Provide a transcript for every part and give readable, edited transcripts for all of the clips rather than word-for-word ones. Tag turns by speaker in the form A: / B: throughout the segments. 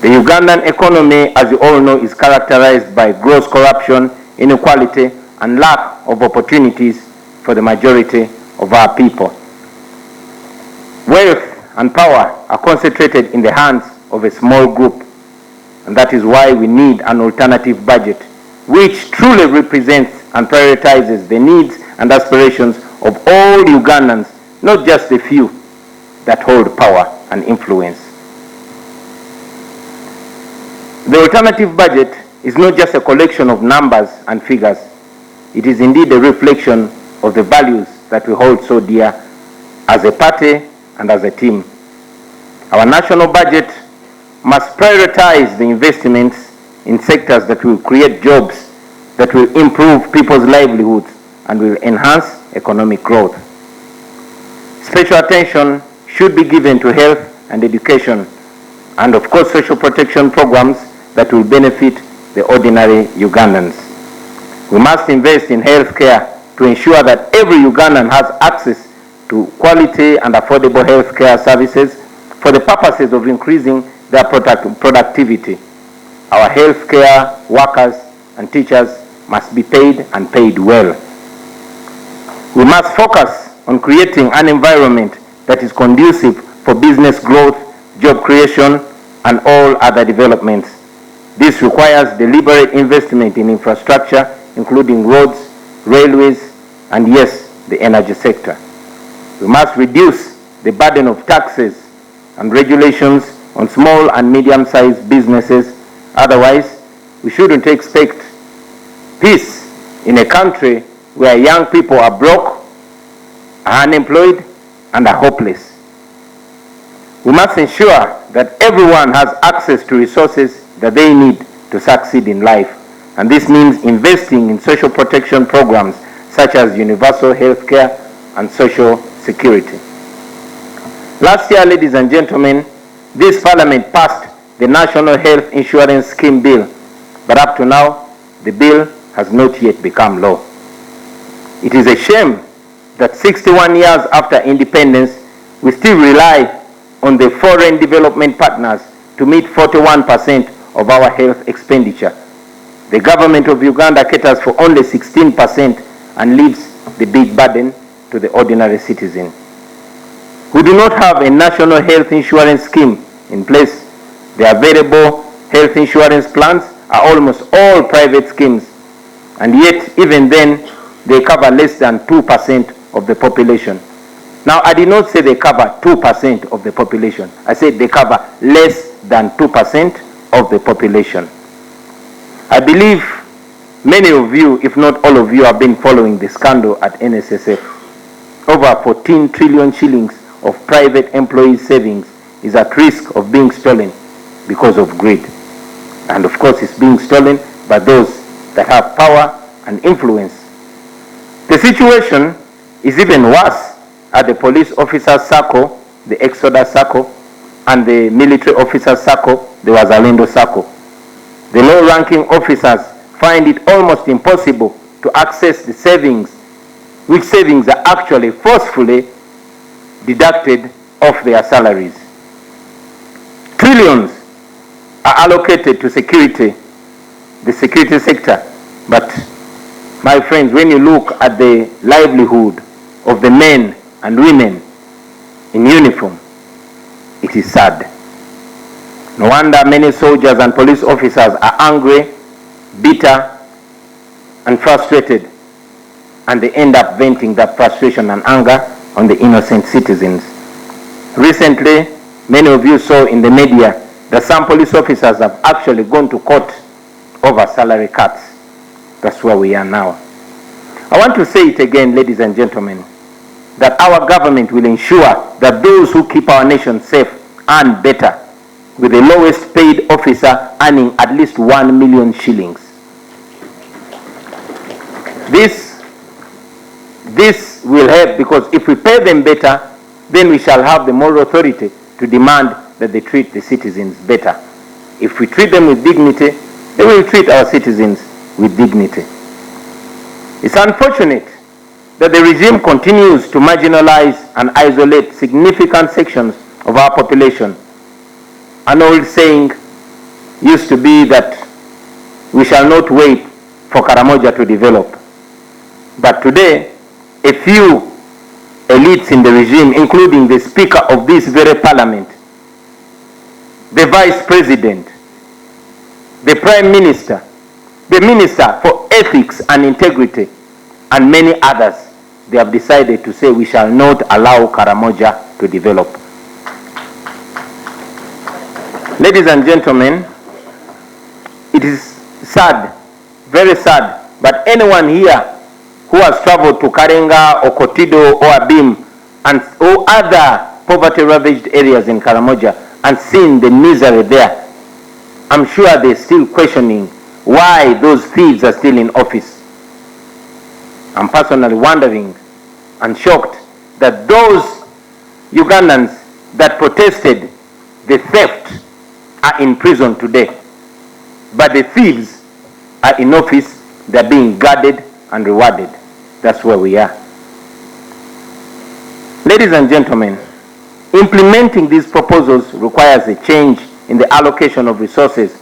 A: The Ugandan economy, as you all know, is characterized by gross corruption, inequality, and lack of opportunities for the majority of our people. Wealth and power are concentrated in the hands of a small group, and that is why we need an alternative budget which truly represents and prioritizes the needs and aspirations of all Ugandans, not just the few that hold power and influence. The alternative budget is not just a collection of numbers and figures. It is indeed a reflection of the values that we hold so dear as a party and as a team. Our national budget must prioritize the investments in sectors that will create jobs, that will improve people's livelihoods, and will enhance economic growth. Special attention should be given to health and education, and of course social protection programs that will benefit the ordinary Ugandans. We must invest in health care to ensure that every Ugandan has access to quality and affordable health care services for the purposes of increasing their productivity. Our health care workers and teachers must be paid and paid well. We must focus on creating an environment that is conducive for business growth, job creation, and all other developments. This requires deliberate investment in infrastructure, including roads, railways, and yes, the energy sector. We must reduce the burden of taxes and regulations on small and medium-sized businesses. Otherwise, we shouldn't expect peace in a country where young people are broke, are unemployed, and are hopeless. We must ensure that everyone has access to resources that they need to succeed in life. And this means investing in social protection programs such as universal health care and social security. Last year, ladies and gentlemen, this Parliament passed the National Health Insurance Scheme Bill, but up to now, the bill has not yet become law. It is a shame that 61 years after independence, we still rely on the foreign development partners to meet 41% of our health expenditure. The government of Uganda caters for only 16% and leaves the big burden to the ordinary citizen. We do not have a national health insurance scheme in place. The available health insurance plans are almost all private schemes, and yet even then they cover less than 2% of the population. Now, I did not say they cover 2% of the population. I said they cover less than 2% of the population. I believe many of you, if not all of you, have been following the scandal at NSSF. Over 14 trillion shillings of private employees' savings is at risk of being stolen because of greed. And of course, it's being stolen by those that have power and influence. The situation is even worse at the police officers' circle, the Exodus circle, and the military officers' circle, the Wazalendo circle. The low-ranking officers find it almost impossible to access the savings, which savings are actually forcefully deducted off their salaries. Trillions are allocated to security, the security sector, but my friends, when you look at the livelihood of the men and women in uniform, it is sad. No wonder many soldiers and police officers are angry, bitter, and frustrated, and they end up venting that frustration and anger on the innocent citizens. Recently, many of you saw in the media that some police officers have actually gone to court over salary cuts. That's where we are now. I want to say it again, ladies and gentlemen, that our government will ensure that those who keep our nation safe earn better, with the lowest paid officer earning at least 1 million shillings. This will help, because if we pay them better, then we shall have the moral authority to demand that they treat the citizens better. If we treat them with dignity, they will treat our citizens with dignity. It's unfortunate that the regime continues to marginalize and isolate significant sections of our population. An old saying, used to be that we shall not wait for Karamoja to develop. But today, a few elites in the regime, including the Speaker of this very Parliament, the Vice President, the Prime Minister, the Minister for Ethics and Integrity, and many others, they have decided to say we shall not allow Karamoja to develop. Ladies and gentlemen, it is sad, very sad, but anyone here who has traveled to Karenga or Kotido or Abim or other poverty-ravaged areas in Karamoja and seen the misery there, I'm sure they're still questioning why those thieves are still in office. I'm personally wondering and shocked that those Ugandans that protested the theft are in prison today, but the thieves are in office. They're being guarded and rewarded. That's where we are. Ladies and gentlemen, implementing these proposals requires a change in the allocation of resources,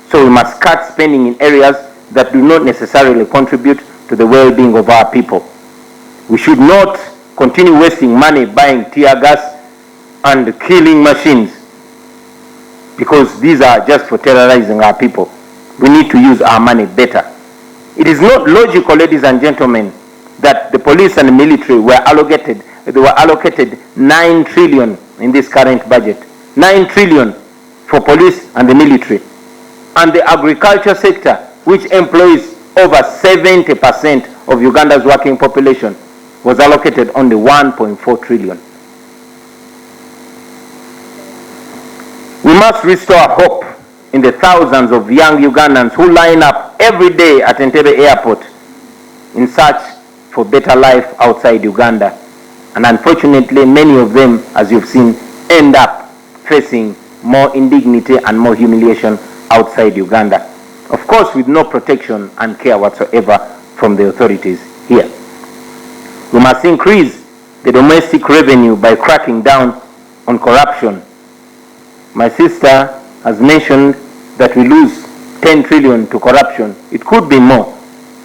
A: so we must cut spending in areas that do not necessarily contribute to the well-being of our people. We should not continue wasting money buying tear gas and killing machines, because these are just for terrorizing our people. We need to use our money better. It is not logical, ladies and gentlemen, that the police and the military were allocated 9 trillion in this current budget. 9 trillion for police and the military. And the agriculture sector, which employs over 70% of Uganda's working population, was allocated only 1.4 trillion. We must restore hope in the thousands of young Ugandans who line up every day at Entebbe Airport in search for better life outside Uganda. And unfortunately, many of them, as you've seen, end up facing more indignity and more humiliation outside Uganda. Of course, with no protection and care whatsoever from the authorities here. We must increase the domestic revenue by cracking down on corruption. My sister has mentioned that we lose 10 trillion to corruption. It could be more,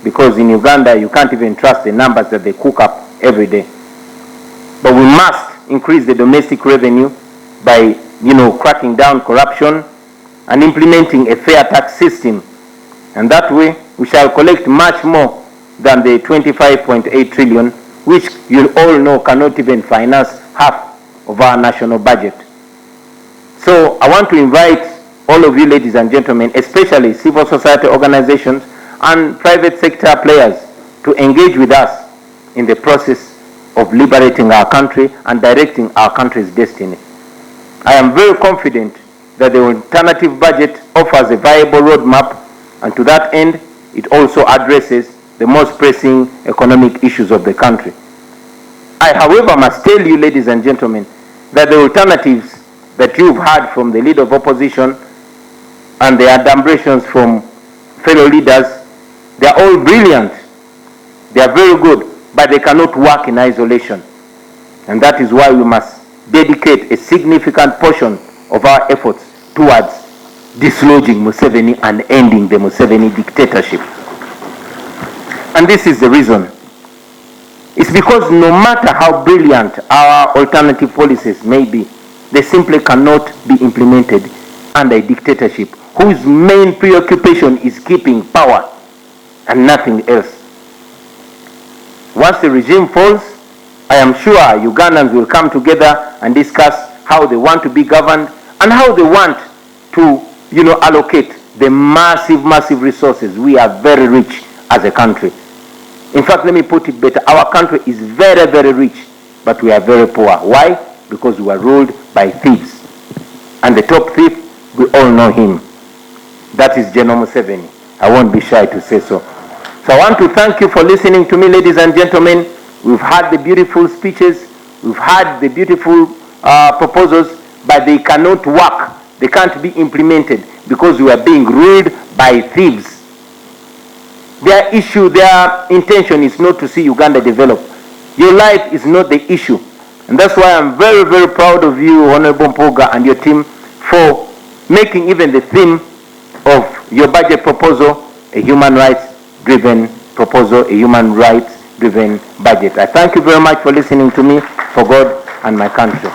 A: because in Uganda you can't even trust the numbers that they cook up every day. But we must increase the domestic revenue by, cracking down corruption and implementing a fair tax system. And that way we shall collect much more than the 25.8 trillion, which you all know cannot even finance half of our national budget. So I want to invite all of you, ladies and gentlemen, especially civil society organizations and private sector players, to engage with us in the process of liberating our country and directing our country's destiny. I am very confident that the alternative budget offers a viable roadmap, and to that end, it also addresses the most pressing economic issues of the country. I, however, must tell you, ladies and gentlemen, that the alternatives that you've heard from the leader of opposition and the adumbrations from fellow leaders, they are all brilliant. They are very good, but they cannot work in isolation. And that is why we must dedicate a significant portion of our efforts towards dislodging Museveni and ending the Museveni dictatorship. And this is the reason. It's because no matter how brilliant our alternative policies may be, they simply cannot be implemented under a dictatorship whose main preoccupation is keeping power and nothing else. Once the regime falls, I am sure Ugandans will come together and discuss how they want to be governed and how they want to, allocate the massive resources. We are very rich as a country. In fact, let me put it better. Our country is very rich, but we are very poor. Why? Because we are ruled by thieves. And the top thief, we all know him. That is General Museveni. I won't be shy to say so. So I want to thank you for listening to me, ladies and gentlemen. We've had the beautiful speeches. We've had the beautiful proposals, but they cannot work. They can't be implemented because we are being ruled by thieves. Their issue, their intention is not to see Uganda develop. Your life is not the issue. And that's why I'm very proud of you, Honorable Mpuuga, and your team for making even the theme your budget proposal a human rights-driven proposal, a human rights-driven budget. I thank you very much for listening to me, for God and my country.